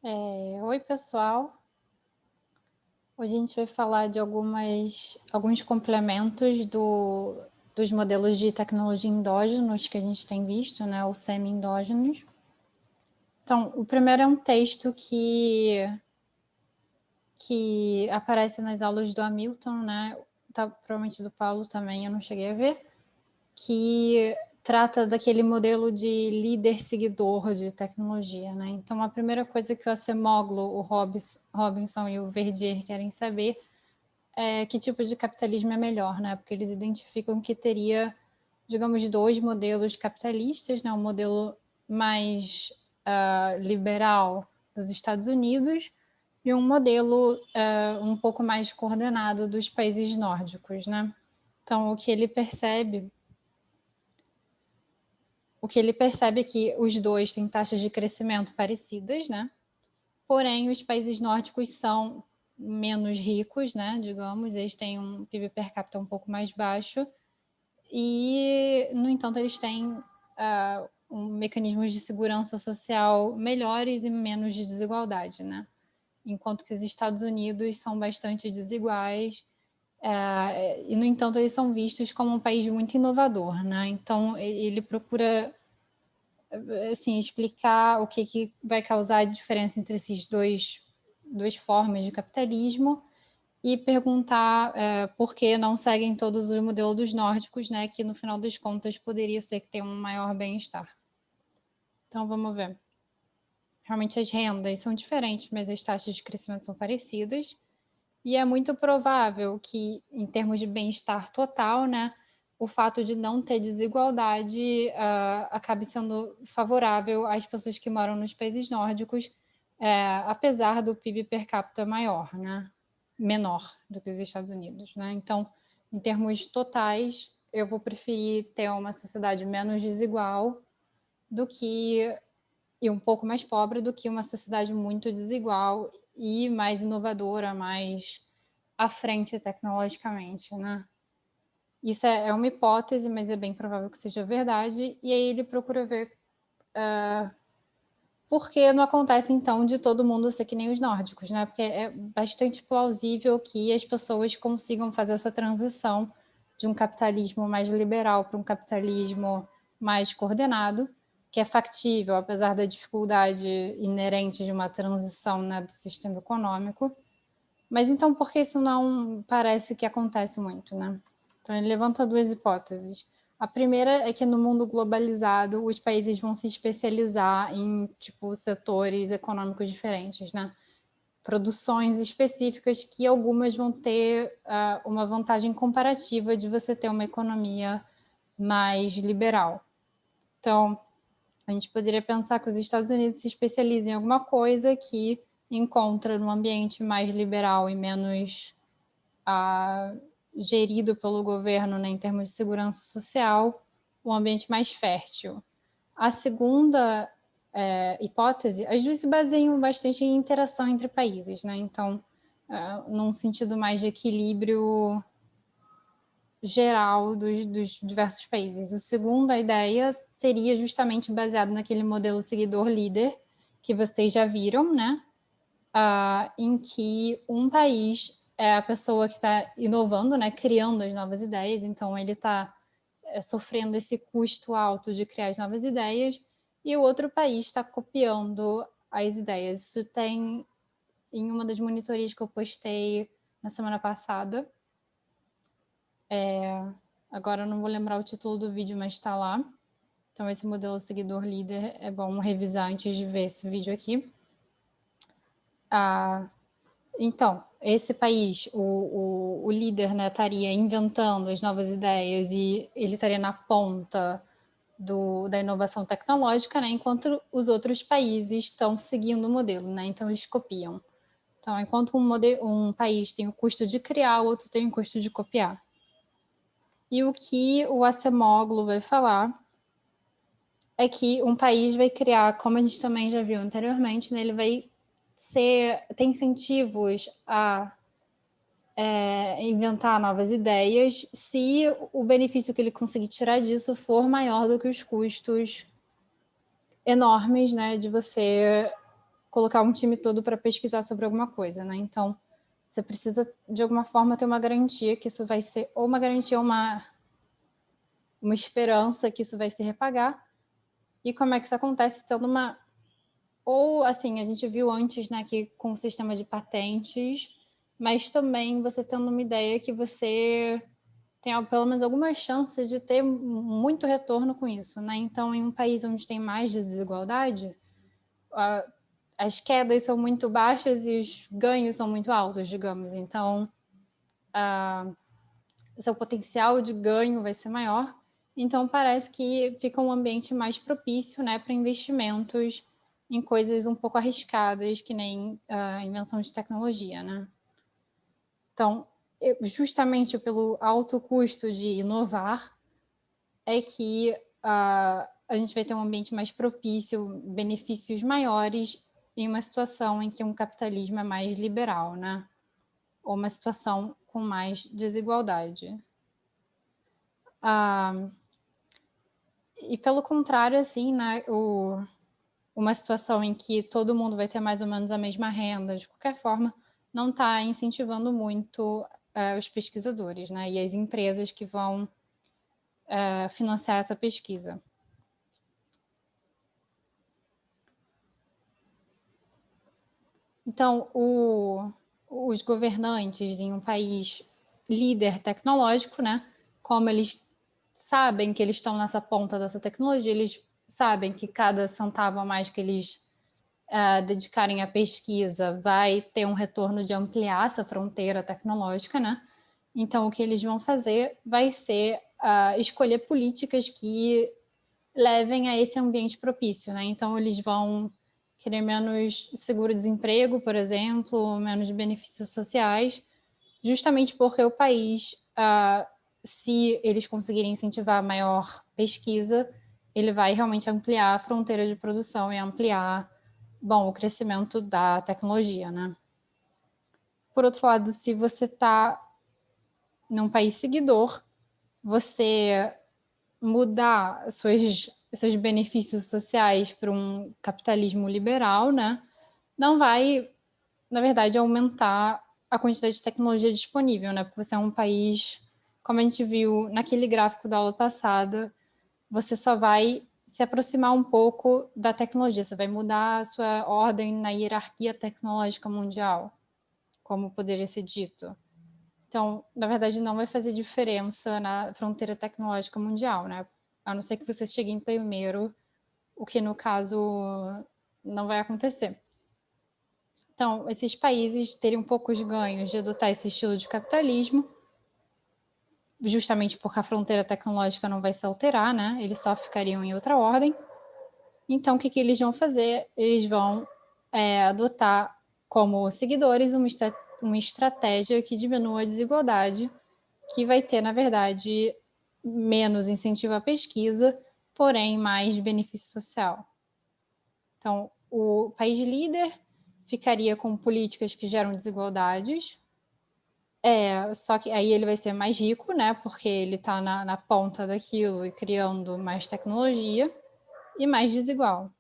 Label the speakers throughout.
Speaker 1: Oi, pessoal. Hoje a gente vai falar de alguns complementos dos modelos de tecnologia endógenos que a gente tem visto, né, ou semi-endógenos. Então, o primeiro é um texto que aparece nas aulas do Hamilton, né, provavelmente do Paulo também, eu não cheguei a ver, que trata daquele modelo de líder-seguidor de tecnologia, né? Então, a primeira coisa que o Acemoglu, o Robinson e o Verdier querem saber é que tipo de capitalismo é melhor, né? Porque eles identificam que teria, digamos, dois modelos capitalistas, né? Um modelo mais liberal dos Estados Unidos e um modelo um pouco mais coordenado dos países nórdicos, né? Então, o que ele percebe é que os dois têm taxas de crescimento parecidas, né? Porém, os países nórdicos são menos ricos, né? Digamos, eles têm um PIB per capita um pouco mais baixo e, no entanto, eles têm mecanismos de segurança social melhores e menos de desigualdade, né? Enquanto que os Estados Unidos são bastante desiguais e, no entanto, eles são vistos como um país muito inovador, né? Então, ele procura assim, explicar o que vai causar a diferença entre esses duas formas de capitalismo e perguntar por que não seguem todos os modelos dos nórdicos, né, que no final das contas poderia ser que tenha um maior bem-estar. Então, vamos ver. Realmente as rendas são diferentes, mas as taxas de crescimento são parecidas. E é muito provável que, em termos de bem-estar total, né, o fato de não ter desigualdade acabe sendo favorável às pessoas que moram nos países nórdicos, apesar do PIB per capita maior, né, menor do que os Estados Unidos, né? Então, em termos totais, eu vou preferir ter uma sociedade menos desigual do que e um pouco mais pobre do que uma sociedade muito desigual e mais inovadora, mais à frente tecnologicamente, né? Isso é uma hipótese, mas é bem provável que seja verdade. E aí ele procura ver por que não acontece, então, de todo mundo ser que nem os nórdicos, né? Porque é bastante plausível que as pessoas consigam fazer essa transição de um capitalismo mais liberal para um capitalismo mais coordenado, que é factível, apesar da dificuldade inerente de uma transição, né, do sistema econômico. Mas então, por que isso não parece que acontece muito, né? Então, ele levanta duas hipóteses. A primeira é que no mundo globalizado, os países vão se especializar em, tipo, setores econômicos diferentes, né? Produções específicas que algumas vão ter uma vantagem comparativa de você ter uma economia mais liberal. Então, a gente poderia pensar que os Estados Unidos se especializam em alguma coisa que encontra num ambiente mais liberal e menos gerido pelo governo, né, em termos de segurança social, um ambiente mais fértil. A segunda hipótese, as duas se baseiam bastante em interação entre países, né? Então, num sentido mais de equilíbrio geral dos diversos países. O segundo, a ideia seria justamente baseado naquele modelo seguidor-líder que vocês já viram, né? Em que um país é a pessoa que está inovando, né? Criando as novas ideias, então ele está sofrendo esse custo alto de criar as novas ideias, e o outro país está copiando as ideias. Isso tem em uma das monitorias que eu postei na semana passada. Agora eu não vou lembrar o título do vídeo, mas está lá. Então, esse modelo seguidor-líder é bom revisar antes de ver esse vídeo aqui. Então, esse país, o líder, né, estaria inventando as novas ideias e ele estaria na ponta da inovação tecnológica, né, enquanto os outros países estão seguindo o modelo, né, então eles copiam. Então, enquanto um país tem o custo de criar, o outro tem o custo de copiar. E o que o Acemoglu vai falar é que um país vai criar, como a gente também já viu anteriormente, né, ele vai ter incentivos a inventar novas ideias se o benefício que ele conseguir tirar disso for maior do que os custos enormes, né, de você colocar um time todo para pesquisar sobre alguma coisa, né? Então, você precisa, de alguma forma, ter uma garantia que isso vai ser, ou uma garantia, ou uma esperança que isso vai se repagar. E como é que isso acontece? Tendo uma... Ou, assim, a gente viu antes, né, que com o sistema de patentes, mas também você tendo uma ideia que você tem pelo menos alguma chance de ter muito retorno com isso, né? Então, em um país onde tem mais desigualdade, as quedas são muito baixas e os ganhos são muito altos, digamos. Então, seu potencial de ganho vai ser maior. Então, parece que fica um ambiente mais propício, né, para investimentos em coisas um pouco arriscadas, que nem a invenção de tecnologia, né? Então, justamente pelo alto custo de inovar, é que a gente vai ter um ambiente mais propício, benefícios maiores em uma situação em que um capitalismo é mais liberal, né? Ou uma situação com mais desigualdade. E pelo contrário, assim, né, uma situação em que todo mundo vai ter mais ou menos a mesma renda, de qualquer forma, não está incentivando muito os pesquisadores, né, e as empresas que vão financiar essa pesquisa. Então, os governantes em um país líder tecnológico, né, como eles sabem que eles estão nessa ponta dessa tecnologia, eles sabem que cada centavo a mais que eles dedicarem à pesquisa vai ter um retorno de ampliar essa fronteira tecnológica, né? Então, o que eles vão fazer vai ser escolher políticas que levem a esse ambiente propício, né? Então, eles vão querer menos seguro-desemprego, por exemplo, menos benefícios sociais, justamente porque o país, se eles conseguirem incentivar maior pesquisa, ele vai realmente ampliar a fronteira de produção e ampliar, bom, o crescimento da tecnologia, né? Por outro lado, se você está num país seguidor, você mudar seus benefícios sociais para um capitalismo liberal, né? Não vai, na verdade, aumentar a quantidade de tecnologia disponível, né? Porque você é um país, como a gente viu naquele gráfico da aula passada, você só vai se aproximar um pouco da tecnologia, você vai mudar a sua ordem na hierarquia tecnológica mundial, como poderia ser dito. Então, na verdade, não vai fazer diferença na fronteira tecnológica mundial, né? A não ser que você chegue em primeiro, o que no caso não vai acontecer. Então, esses países teriam poucos ganhos de adotar esse estilo de capitalismo, justamente porque a fronteira tecnológica não vai se alterar, né? Eles só ficariam em outra ordem. Então, o que eles vão fazer? Eles vão adotar como seguidores uma estratégia que diminua a desigualdade, que vai ter, na verdade, menos incentivo à pesquisa, porém mais benefício social. Então, o país líder ficaria com políticas que geram desigualdades, só que aí ele vai ser mais rico, né? Porque ele está na ponta daquilo e criando mais tecnologia, e mais desigual.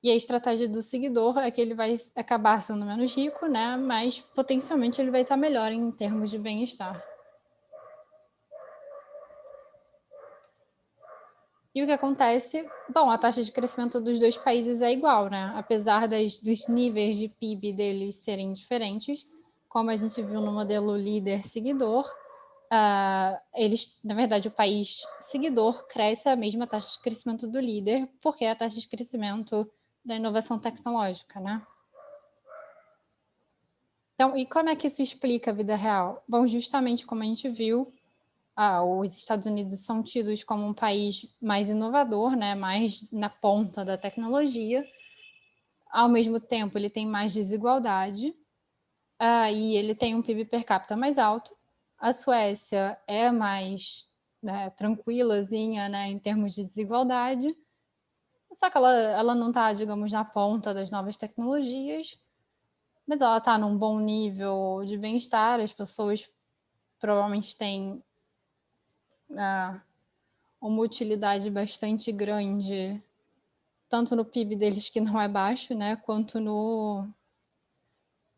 Speaker 1: E a estratégia do seguidor é que ele vai acabar sendo menos rico, né? Mas potencialmente ele vai estar melhor em termos de bem-estar. E o que acontece? Bom, a taxa de crescimento dos dois países é igual, né? Apesar dos níveis de PIB deles serem diferentes, como a gente viu no modelo líder-seguidor, eles, na verdade, o país seguidor cresce a mesma taxa de crescimento do líder, porque é a taxa de crescimento da inovação tecnológica, né? Então, e como é que isso explica a vida real? Bom, justamente como a gente viu, os Estados Unidos são tidos como um país mais inovador, né, mais na ponta da tecnologia. Ao mesmo tempo, ele tem mais desigualdade e ele tem um PIB per capita mais alto. A Suécia é mais tranquilazinha, né, em termos de desigualdade, só que ela não está, digamos, na ponta das novas tecnologias, mas ela está num bom nível de bem-estar, as pessoas provavelmente têm uma utilidade bastante grande tanto no PIB deles, que não é baixo, né, quanto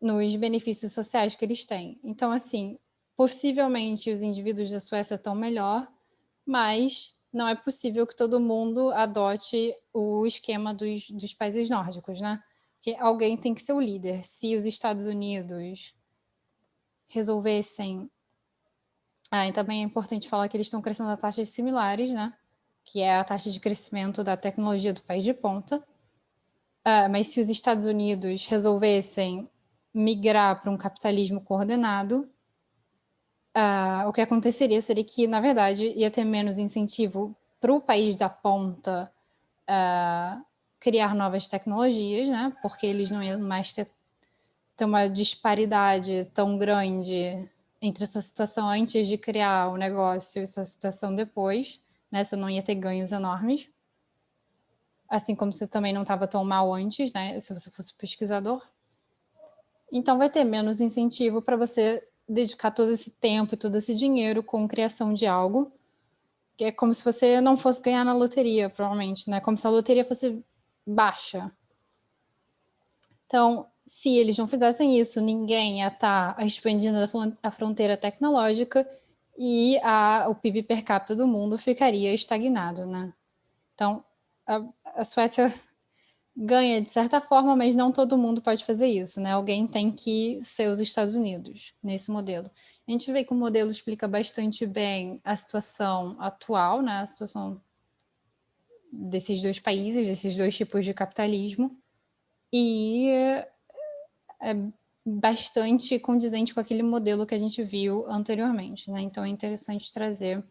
Speaker 1: nos benefícios sociais que eles têm. Então, assim, possivelmente os indivíduos da Suécia estão melhor, mas não é possível que todo mundo adote o esquema dos países nórdicos, né? Porque alguém tem que ser o líder. Se os Estados Unidos resolvessem... e também é importante falar que eles estão crescendo a taxas similares, né? Que é a taxa de crescimento da tecnologia do país de ponta. Mas se os Estados Unidos resolvessem migrar para um capitalismo coordenado, o que aconteceria seria que, na verdade, ia ter menos incentivo para o país da ponta criar novas tecnologias, né? Porque eles não iam mais ter uma disparidade tão grande entre a sua situação antes de criar o negócio e sua situação depois, né? Você não ia ter ganhos enormes. Assim como você também não estava tão mal antes, né? Se você fosse pesquisador. Então vai ter menos incentivo para você dedicar todo esse tempo e todo esse dinheiro com a criação de algo, que é como se você não fosse ganhar na loteria, provavelmente, né? Como se a loteria fosse baixa. Então, se eles não fizessem isso, ninguém ia estar expandindo a fronteira tecnológica e o PIB per capita do mundo ficaria estagnado, né? Então, a Suécia ganha de certa forma, mas não todo mundo pode fazer isso, né? Alguém tem que ser os Estados Unidos nesse modelo. A gente vê que o modelo explica bastante bem a situação atual, né? A situação desses dois países, desses dois tipos de capitalismo, e é bastante condizente com aquele modelo que a gente viu anteriormente, né? Então é interessante trazer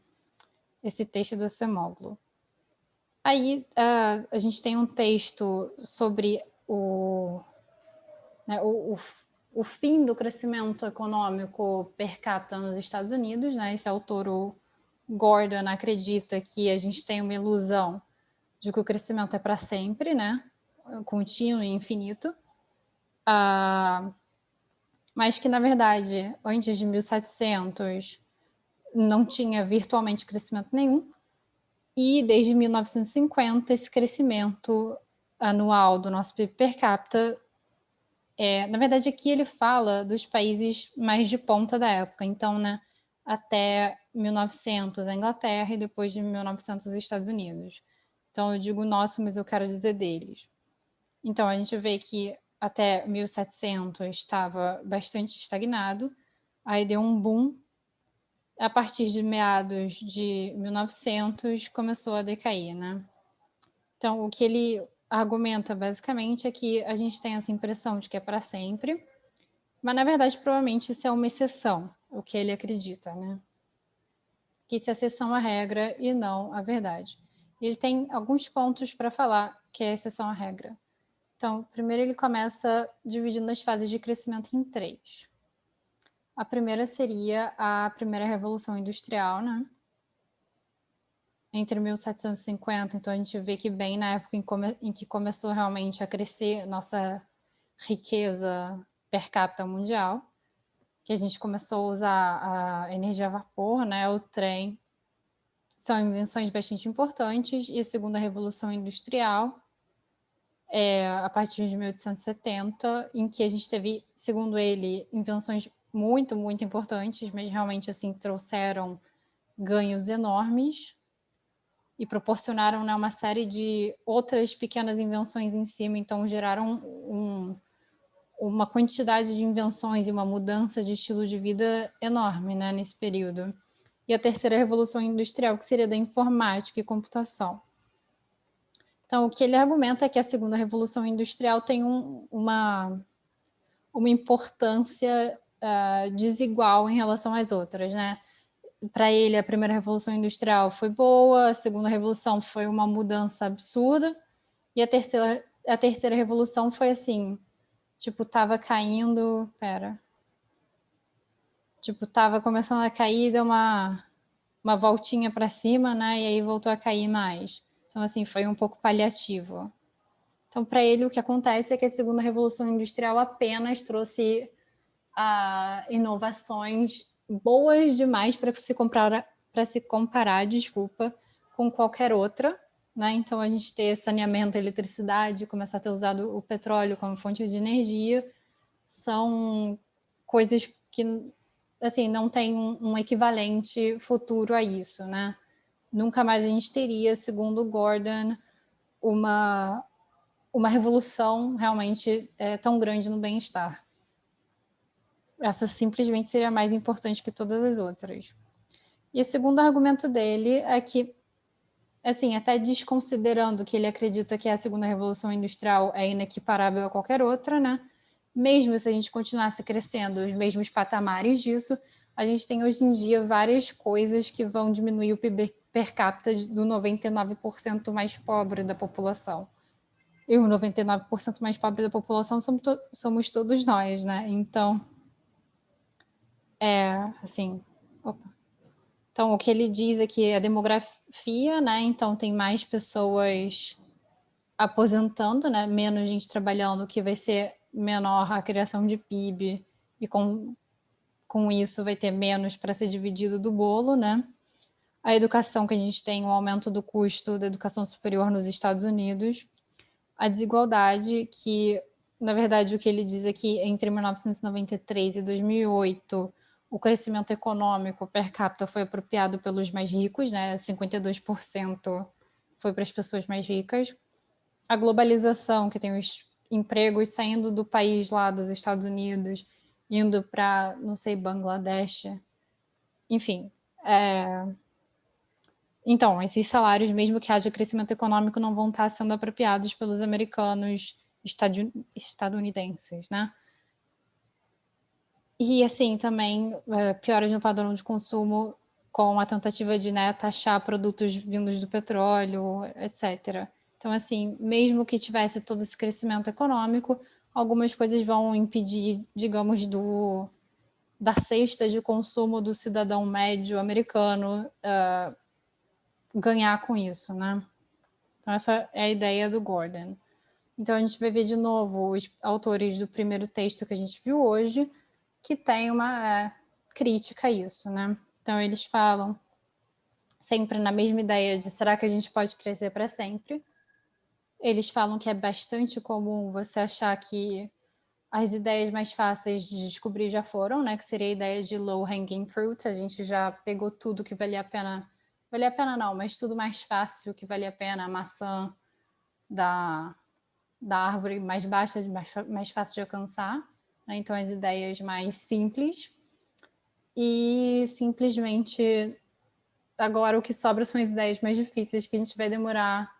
Speaker 1: esse texto do Semoglu. Aí a gente tem um texto sobre né, o fim do crescimento econômico per capita nos Estados Unidos, né? Esse autor, o Gordon, acredita que a gente tem uma ilusão de que o crescimento é para sempre, né? Contínuo e infinito. Mas que, na verdade, antes de 1700 não tinha virtualmente crescimento nenhum. E desde 1950, esse crescimento anual do nosso PIB per capita na verdade, aqui ele fala dos países mais de ponta da época. Então, né, até 1900 a Inglaterra e depois de 1900 os Estados Unidos. Então, eu digo nosso, mas eu quero dizer deles. Então, a gente vê que até 1700 estava bastante estagnado. Aí deu um boom. A partir de meados de 1900 começou a decair, né? Então, o que ele argumenta basicamente é que a gente tem essa impressão de que é para sempre, mas na verdade provavelmente isso é uma exceção, o que ele acredita, né? Que isso é exceção à regra e não à verdade. Ele tem alguns pontos para falar que é exceção à regra. Então, primeiro ele começa dividindo as fases de crescimento em 3. A primeira seria a primeira revolução industrial, né? Entre 1750, então a gente vê que bem na época em que começou realmente a crescer nossa riqueza per capita mundial, que a gente começou a usar a energia a vapor, né, o trem, são invenções bastante importantes, e a segunda revolução industrial, a partir de 1870, em que a gente teve, segundo ele, invenções muito, muito importantes, mas realmente assim trouxeram ganhos enormes, e proporcionaram, né, uma série de outras pequenas invenções em cima, então geraram uma quantidade de invenções e uma mudança de estilo de vida enorme, né, nesse período. E a terceira revolução industrial, que seria da informática e computação. Então, o que ele argumenta é que a segunda revolução industrial tem uma importância desigual em relação às outras, né? Para ele, a primeira revolução industrial foi boa, a segunda revolução foi uma mudança absurda, e a terceira revolução foi assim, tipo, tava caindo, tava começando a cair, deu uma voltinha para cima, né, e aí voltou a cair mais. Então, assim, foi um pouco paliativo. Então, para ele, o que acontece é que a segunda revolução industrial apenas trouxe inovações boas demais para se comparar, com qualquer outra, né? Então, a gente ter saneamento, eletricidade, começar a ter usado o petróleo como fonte de energia, são coisas que, assim, não tem um equivalente futuro a isso, né? Nunca mais a gente teria, segundo Gordon, uma revolução realmente tão grande no bem-estar. Essa simplesmente seria mais importante que todas as outras. E o segundo argumento dele é que, assim, até desconsiderando que ele acredita que a segunda revolução industrial é inequiparável a qualquer outra, né? Mesmo se a gente continuasse crescendo os mesmos patamares disso, a gente tem hoje em dia várias coisas que vão diminuir o PIB per capita do 99% mais pobre da população. E o 99% mais pobre da população somos todos nós, né? Então, assim... Opa. Então, o que ele diz é que a demografia, né? Então, tem mais pessoas aposentando, né? Menos gente trabalhando, que vai ser menor a criação de PIB, e com isso vai ter menos para ser dividido do bolo, né? A educação, que a gente tem um aumento do custo da educação superior nos Estados Unidos. A desigualdade, que, na verdade, o que ele diz é que entre 1993 e 2008, o crescimento econômico per capita foi apropriado pelos mais ricos, né? 52% foi para as pessoas mais ricas. A globalização, que tem os empregos saindo do país lá dos Estados Unidos, indo para, não sei, Bangladesh. Enfim, então, esses salários, mesmo que haja crescimento econômico, não vão estar sendo apropriados pelos americanos estadunidenses, né? E, assim, também pioras no padrão de consumo, com a tentativa de, né, taxar produtos vindos do petróleo, etc. Então, assim, mesmo que tivesse todo esse crescimento econômico, algumas coisas vão impedir, digamos, da cesta de consumo do cidadão médio americano ganhar com isso, né? Então, essa é a ideia do Gordon. Então, a gente vai ver de novo os autores do primeiro texto que a gente viu hoje, que tem uma crítica a isso, né? Então, eles falam sempre na mesma ideia de será que a gente pode crescer para sempre? Eles falam que é bastante comum você achar que as ideias mais fáceis de descobrir já foram, né? Que seria a ideia de low hanging fruit. A gente já pegou tudo que valia a pena. Valia a pena não, mas tudo mais fácil que valia a pena. A maçã da árvore mais baixa, mais fácil de alcançar. Né? Então, as ideias mais simples. E simplesmente agora o que sobra são as ideias mais difíceis, que a gente vai demorar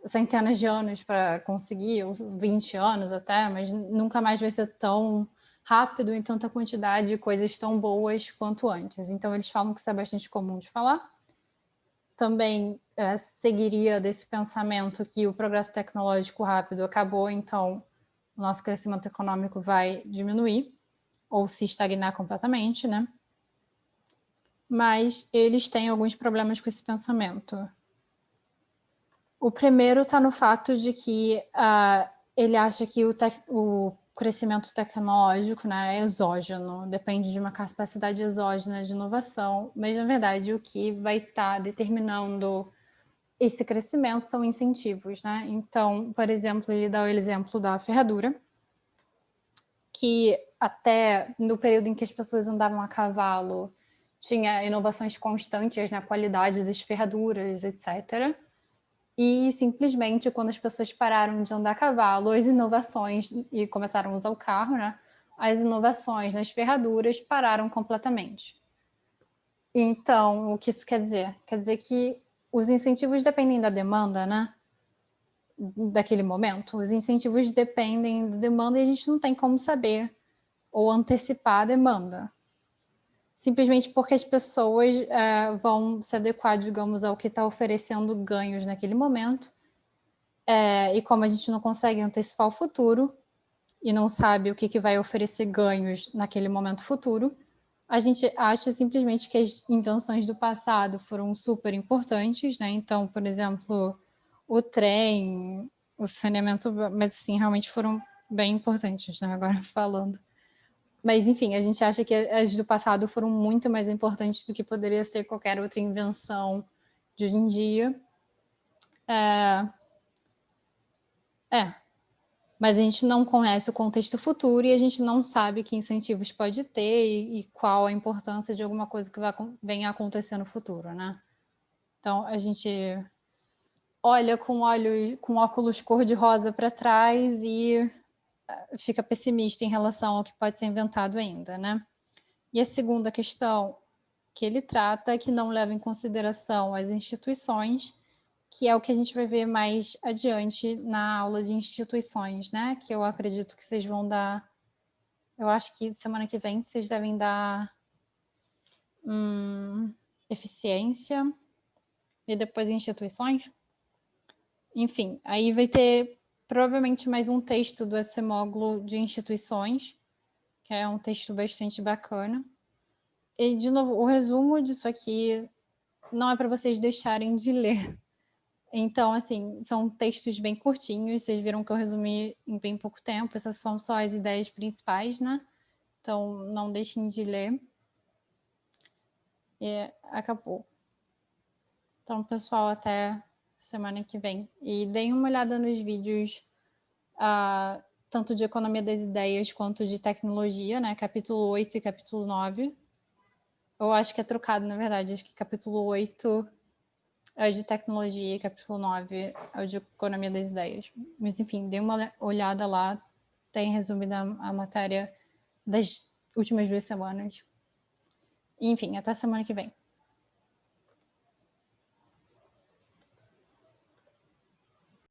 Speaker 1: centenas de anos para conseguir, ou 20 anos até, mas nunca mais vai ser tão rápido em tanta quantidade de coisas tão boas quanto antes. Então, eles falam que isso é bastante comum de falar. Também seguiria desse pensamento que o progresso tecnológico rápido acabou, então o nosso crescimento econômico vai diminuir ou se estagnar completamente, né? Mas eles têm alguns problemas com esse pensamento. O primeiro está no fato de que ele acha que o crescimento tecnológico, né, é exógeno, depende de uma capacidade exógena de inovação, mas, na verdade, o que vai estar determinando esse crescimento são incentivos, né? Então, por exemplo, ele dá o exemplo da ferradura, que até no período em que as pessoas andavam a cavalo, tinha inovações constantes na qualidade das ferraduras, etc. E simplesmente quando as pessoas pararam de andar a cavalo, as inovações, e começaram a usar o carro, né? As inovações nas ferraduras pararam completamente. Então, o que isso quer dizer? Quer dizer que os incentivos dependem da demanda, né? Daquele momento. Os incentivos dependem da demanda e a gente não tem como saber ou antecipar a demanda. Simplesmente porque as pessoas vão se adequar, digamos, ao que está oferecendo ganhos naquele momento. E como a gente não consegue antecipar o futuro e não sabe o que vai oferecer ganhos naquele momento futuro, a gente acha simplesmente que as invenções do passado foram super importantes, né? Então, por exemplo, o trem, o saneamento, mas assim, realmente foram bem importantes, né? Agora falando. Mas, enfim, a gente acha que as do passado foram muito mais importantes do que poderia ser qualquer outra invenção de hoje em dia. Mas a gente não conhece o contexto futuro e a gente não sabe que incentivos pode ter e qual a importância de alguma coisa que venha a acontecer no futuro, né? Então, a gente olha com óculos cor-de-rosa para trás e fica pessimista em relação ao que pode ser inventado ainda, né? E a segunda questão que ele trata é que não leva em consideração as instituições, que é o que a gente vai ver mais adiante na aula de instituições, né? Que eu acredito que vocês vão dar. Eu acho que semana que vem vocês devem dar eficiência e depois instituições. Enfim, aí vai ter provavelmente mais um texto do Acemoglu de instituições, que é um texto bastante bacana. E, de novo, o resumo disso aqui não é para vocês deixarem de ler. Então, assim, são textos bem curtinhos, vocês viram que eu resumi em bem pouco tempo, essas são só as ideias principais, né? Então, não deixem de ler. E acabou. Então, pessoal, até semana que vem. E deem uma olhada nos vídeos, tanto de economia das ideias quanto de tecnologia, né? Capítulo 8 e capítulo 9. Eu acho que é trocado, na verdade. Acho que capítulo 8 é de tecnologia e capítulo 9 é o de economia das ideias. Mas, enfim, dê uma olhada lá. Tem resumida a matéria das últimas 2 semanas. Enfim, até semana que vem.